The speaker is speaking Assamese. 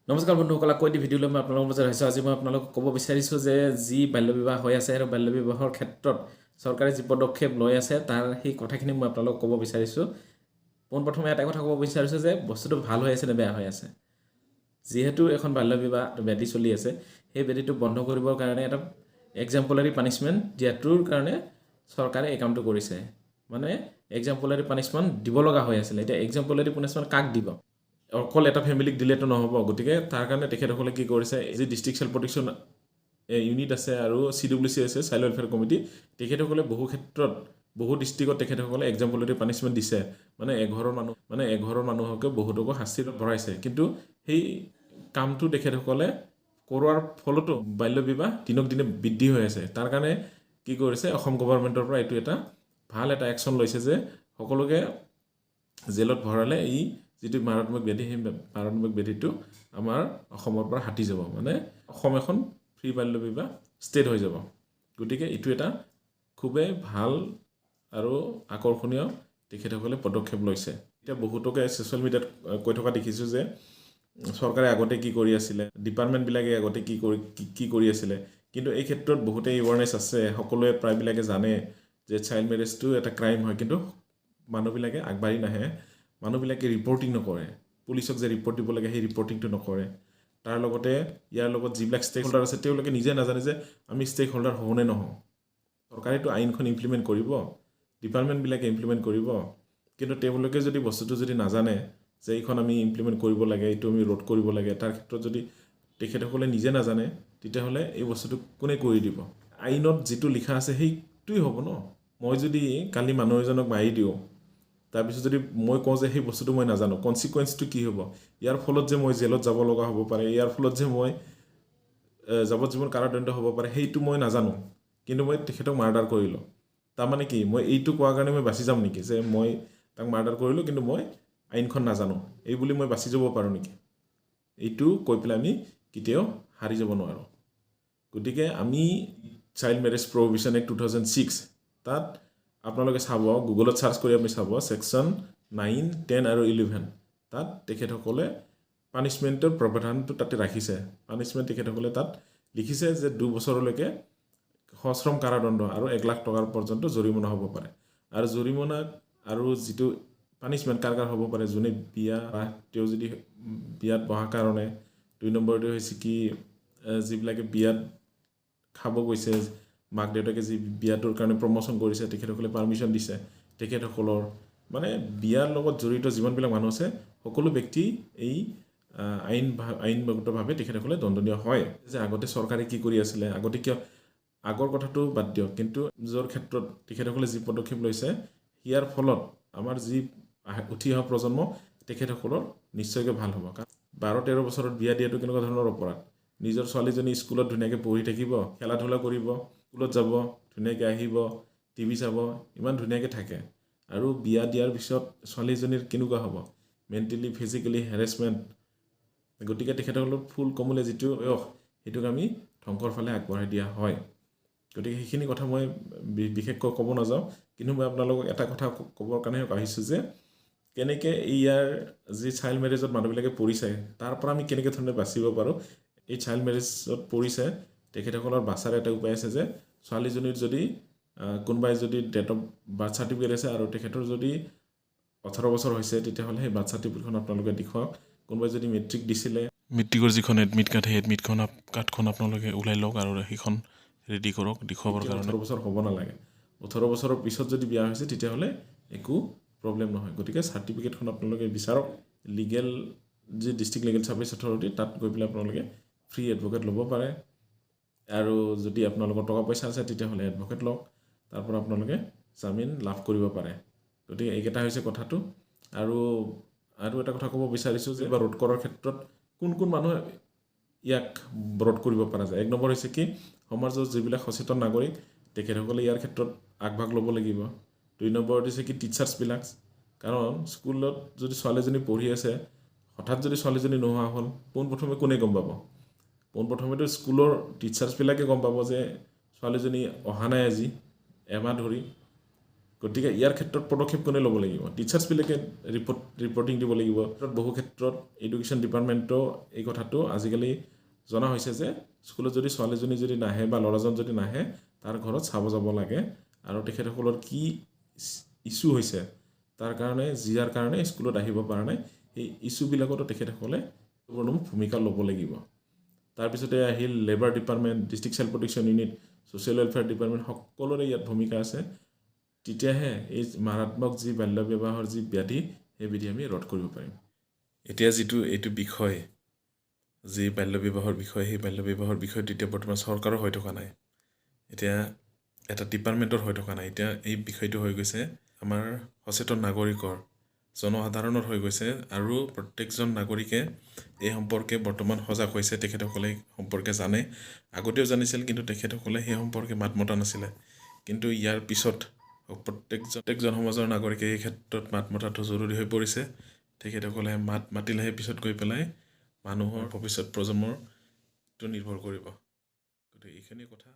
নমস্কাৰ বন্ধুসকল, আকৌ এটি ভিডিঅ'লৈ মই আপোনালোকৰ মাজত আহিছোঁ। আজি মই আপোনালোকক ক'ব বিচাৰিছোঁ যে যি বাল্য বিবাহ হৈ আছে আৰু বাল্য বিবাহৰ ক্ষেত্ৰত চৰকাৰে যি পদক্ষেপ লৈ আছে তাৰ সেই কথাখিনি মই আপোনালোকক ক'ব বিচাৰিছোঁ। পোনপ্ৰথমে এটা কথা ক'ব বিচাৰিছোঁ যে বস্তুটো ভাল হৈ আছে নে বেয়া হৈ আছে। যিহেতু এখন বাল্য বিবাহ ব্যাধি চলি আছে, সেই ব্যাধিটো বন্ধ কৰিবৰ কাৰণে এটা এক্সাম্পলাৰী পানিছমেণ্ট দিয়াটোৰ কাৰণে চৰকাৰে এই কামটো কৰিছে। মানে এক্সাম্পলাৰী পানিছমেণ্ট দিব লগা হৈ আছিলে, এতিয়া এক্সাম্পলাৰী পানিছমেণ্ট কাক দিব? অকল এটা ফেমিলিক দিলেতো নহ'ব। গতিকে তাৰ কাৰণে তেখেতসকলে কি কৰিছে, যি ডিষ্ট্ৰিক্ট চাইল্ড প্ৰটেকশ্যন ইউনিট আছে আৰু CWC আছে, চাইল্ড ৱেলফেয়াৰ কমিটি, তেখেতসকলে বহু ক্ষেত্ৰত বহু ডিষ্ট্ৰিক্টত তেখেতসকলে এক্সাম্পলাৰী পানিছমেণ্ট দিছে। মানে এঘৰৰ মানুহকে বহুতকো শাস্তিত ভৰাইছে। কিন্তু সেই কামটো তেখেতসকলে কৰোৱাৰ ফলতো বাল্য বিবাহ দিনক দিনে বৃদ্ধি হৈ আছে। তাৰ কাৰণে কি কৰিছে, অসম গভৰ্ণমেণ্টৰ পৰা এইটো এটা ভাল এটা একশ্যন লৈছে যে সকলোকে জেলত ভৰালে এই যিটো মাৰাত্মক ব্যাধি, সেই মাৰাত্মক ব্যাধিটো আমাৰ অসমৰ পৰা হাতি যাব। মানে অসম এখন ফ্ৰী বাল্য বিবাহ ষ্টেট হৈ যাব। গতিকে এইটো এটা খুবেই ভাল আৰু আকৰ্ষণীয় তেখেতসকলে পদক্ষেপ লৈছে। এতিয়া বহুতকে ছ'চিয়েল মিডিয়াত কৈ থকা দেখিছোঁ যে চৰকাৰে আগতে কি কৰি আছিলে, ডিপাৰ্টমেণ্টবিলাকে আগতে কি কৰি আছিলে। কিন্তু এই ক্ষেত্ৰত বহুতেই এৱাৰনেছ আছে, সকলোৱে প্ৰায়বিলাকে জানে যে চাইল্ড মেৰেজটো এটা ক্ৰাইম হয়। কিন্তু মানুহবিলাকে আগবাঢ়ি নাহে, মানুহবিলাকে ৰিপৰ্টিং নকৰে। পুলিচক যে ৰিপৰ্ট দিব লাগে সেই ৰিপৰ্টিংটো নকৰে। তাৰ লগতে ইয়াৰ লগত যিবিলাক ষ্টেক হোল্ডাৰ আছে তেওঁলোকে নিজে নাজানে যে আমি ষ্টেক হোল্ডাৰ হওঁ নে নহওঁ। চৰকাৰেতো আইনখন ইমপ্লিমেণ্ট কৰিব, ডিপাৰ্টমেণ্টবিলাকে ইমপ্লিমেণ্ট কৰিব, কিন্তু তেওঁলোকে যদি বস্তুটো যদি নাজানে যে এইখন আমি ইমপ্লিমেণ্ট কৰিব লাগে, এইটো আমি ৰোধ কৰিব লাগে, তাৰ ক্ষেত্ৰত যদি তেখেতসকলে নিজে নাজানে, তেতিয়াহ'লে এই বস্তুটো কোনে কৰি দিব? আইনত যিটো লিখা আছে সেইটোৱেই হ'ব ন। মই যদি কালি মানুহ এজনক মাৰি দিওঁ, তাৰপিছত যদি মই কওঁ যে সেই বস্তুটো মই নাজানো, কনচিকুৱেঞ্চটো কি হ'ব? ইয়াৰ ফলত যে মই জেলত যাব লগা হ'ব পাৰে, ইয়াৰ ফলত যে মই যাৱজ্জীৱন কাৰাদণ্ড হ'ব পাৰে, সেইটো মই নাজানো, কিন্তু মই তেখেতক মাৰ্ডাৰ কৰিলোঁ। তাৰমানে কি, মই এইটো কোৱাৰ কাৰণে মই বাচি যাম নেকি যে মই তাক মাৰ্ডাৰ কৰিলোঁ কিন্তু মই আইনখন নাজানো, এই বুলি মই বাচি যাব পাৰোঁ নেকি? এইটো কৈ পেলাই আমি কেতিয়াও হাৰি যাব নোৱাৰোঁ। গতিকে আমি চাইল্ড মেৰেজ প্ৰহিবিশ্যন এক্ট 2006, তাত আপোনালোকে চাব, গুগলত চাৰ্চ কৰি আপুনি চাব, ছেকশ্যন 9, 10 আৰু 11, তাত তেখেতসকলে পানিছমেণ্টৰ প্ৰাৱধানটো তাতে ৰাখিছে। পানিছমেণ্ট তেখেতসকলে তাত লিখিছে যে 2 বছৰলৈকে সশ্ৰম কাৰাদণ্ড আৰু 1 লাখ টকাৰ পৰ্যন্ত জৰিমনা হ'ব পাৰে। আৰু জৰিমনা আৰু যিটো পানিছমেণ্ট কাৰ হ'ব পাৰে, যোনে বিয়া বা তেওঁ যদি বিয়াত বহা কাৰণে। 2 নম্বৰটো হৈছে কি, যিবিলাকে বিয়াত খাব গৈছে, মাক দেউতাকে যি বিয়াটোৰ কাৰণে প্ৰমোশ্যন কৰিছে, তেখেতসকলে পাৰ্মিশ্যন দিছে, তেখেতসকলৰ মানে বিয়াৰ লগত জড়িত যিমানবিলাক মানুহ আছে সকলো ব্যক্তি এই আইনগতভাৱে তেখেতসকলে দণ্ডনীয় হয়। যে আগতে চৰকাৰে কি কৰি আছিলে, আগতে কিয়, আগৰ কথাটো বাদ দিয়ক, কিন্তু য'ৰ ক্ষেত্ৰত তেখেতসকলে যি পদক্ষেপ লৈছে, ইয়াৰ ফলত আমাৰ যি উঠি অহা প্ৰজন্ম তেখেতসকলৰ নিশ্চয়কৈ ভাল হ'ব। কাৰণ 12-13 বছৰত বিয়া দিয়াটো কেনেকুৱা ধৰণৰ অপৰাধ। নিজৰ ছোৱালীজনী স্কুলত ধুনীয়াকৈ পঢ়ি থাকিব, খেলা ধূলা কৰিব, স্কুলত যাব, ধুনীয়াকৈ আহিব, টিভি চাব, ইমান ধুনীয়াকৈ থাকে। আৰু বিয়া দিয়াৰ পিছত ছোৱালীজনীৰ কেনেকুৱা হ'ব, মেণ্টেলি ফিজিকেলি হেৰেছমেণ্ট। গতিকে তেখেতসকলৰ ফুল কমলে যিটো সেইটোক আমি ধ্বংসৰ ফালে আগবঢ়াই দিয়া হয়। গতিকে সেইখিনি কথা মই বিশেষকৈ ক'ব নাযাওঁ, কিন্তু মই আপোনালোকক এটা কথা ক'বৰ কাৰণেহে আহিছোঁ যে কেনেকৈ ইয়াৰ যি চাইল্ড মেৰেজত মানুহবিলাকে পৰিছে, তাৰ পৰা আমি কেনেকৈ ধৰণে বাচিব পাৰোঁ। এই চাইল্ড মেৰেজত পৰিছে তেখেতসকলৰ বাচাৰ এটা উপায় আছে যে ছোৱালীজনীৰ যদি কোনোবাই যদি ডেট অফ বাৰ্থ চাৰ্টিফিকেট আছে আৰু তেখেতৰ যদি 18 বছৰ হৈছে, তেতিয়াহ'লে সেই বাৰ্থ চাৰ্টিফিকেটখন আপোনালোকে দেখুৱাওক। কোনোবাই যদি মেট্ৰিক দিছিলে, মেট্ৰিকৰ যিখন এডমিট কাৰ্ড, সেই এডমিট কাৰ্ডখন আপোনালোকে ওলাই লওক আৰু সেইখন ৰেডি কৰক দেখুৱাবৰ কাৰণে। 18 বছৰ হ'ব নালাগে। 18 বছৰৰ পিছত যদি বিয়া হৈছে তেতিয়াহ'লে একো প্ৰব্লেম নহয়। গতিকে চাৰ্টিফিকেটখন আপোনালোকে বিচাৰক। লিগেল যি ডিষ্ট্ৰিক্ট লিগেল ছাৰ্ভিচ অথৰিটি, তাত গৈ পেলাই আপোনালোকে ফ্ৰী এডভকেট ল'ব পাৰে। আৰু যদি আপোনালোকৰ টকা পইচা আছে তেতিয়াহ'লে এডভকেট লওক, তাৰ পৰা আপোনালোকে জামিন লাভ কৰিব পাৰে। গতিকে এইকেইটা হৈছে কথাটো। আৰু এটা কথা ক'ব বিচাৰিছোঁ যে ৰোধ কৰাৰ ক্ষেত্ৰত কোন মানুহে ইয়াক ৰোধ কৰিব পৰা যায়। 1 নম্বৰ হৈছে কি, সমাজৰ যিবিলাক সচেতন নাগৰিক তেখেতসকলে ইয়াৰ ক্ষেত্ৰত আগভাগ ল'ব লাগিব। 2 নম্বৰত হৈছে কি, টিচাৰ্ছবিলাক। কাৰণ স্কুলত যদি ছোৱালীজনী পঢ়ি আছে, হঠাৎ যদি ছোৱালীজনী নোহোৱা হ'ল, পোনপ্ৰথমে কোনে গম পাব? পোনপ্ৰথমেতো স্কুলৰ টিচাৰ্ছবিলাকে গম পাব যে ছোৱালীজনী অহা নাই আজি এমাহ ধৰি। গতিকে ইয়াৰ ক্ষেত্ৰত পদক্ষেপ কোনে ল'ব লাগিব টিচাৰ্ছবিলাকে ৰিপৰ্টিং দিব লাগিব বহু ক্ষেত্ৰত এডুকেশ্যন ডিপাৰ্টমেণ্টও এই কথাটো আজিকালি জনা হৈছে যে স্কুলত যদি ছোৱালীজনী যদি নাহে বা ল'ৰাজন যদি নাহে তাৰ ঘৰত চাব যাব লাগে আৰু তেখেতসকলৰ কি ইছ্যু হৈছে তাৰ কাৰণে জিয়াৰ কাৰণে স্কুলত আহিব পৰা নাই সেই ইছ্যুবিলাকতো তেখেতসকলে ভূমিকা ল'ব লাগিব তাৰপিছতে আহিল labour department district child protection unit social welfare department সকলোৰে ইয়াত ভূমিকা আছে তেতিয়াহে এই মাৰাত্মক যি বাল্য বিবাহৰ যি ব্যাধি সেই ব্যাধি আমি ৰোধ কৰিব পাৰিম এতিয়া যিটো এইটো বিষয় যি বাল্য বিবাহৰ বিষয় সেই বাল্য বিবাহৰ বিষয়টো এতিয়া বৰ্তমান চৰকাৰৰ হৈ থকা নাই এতিয়া এটা ডিপাৰ্টমেণ্টৰ হৈ থকা নাই এতিয়া এই বিষয়টো হৈ গৈছে আমাৰ সচেতন নাগৰিকৰ জনসাধাৰণৰ হৈ গৈছে আৰু প্ৰত্যেকজন নাগৰিকে এই সম্পৰ্কে বৰ্তমান সজাগ হৈছে তেখেতসকলে সম্পৰ্কে জানে আগতেও জানিছিল কিন্তু তেখেতসকলে সেই সম্পৰ্কে মাত মতা নাছিলে কিন্তু ইয়াৰ পিছত প্ৰত্যেকজন সমাজৰ নাগৰিকে এই ক্ষেত্ৰত মাত মতাটো জৰুৰী হৈ পৰিছে তেখেতসকলে মাত মাতিলেহে পিছত গৈ পেলাই মানুহৰ ভৱিষ্যত প্ৰজন্মৰটো নিৰ্ভৰ কৰিব গতিকে এইখিনি কথা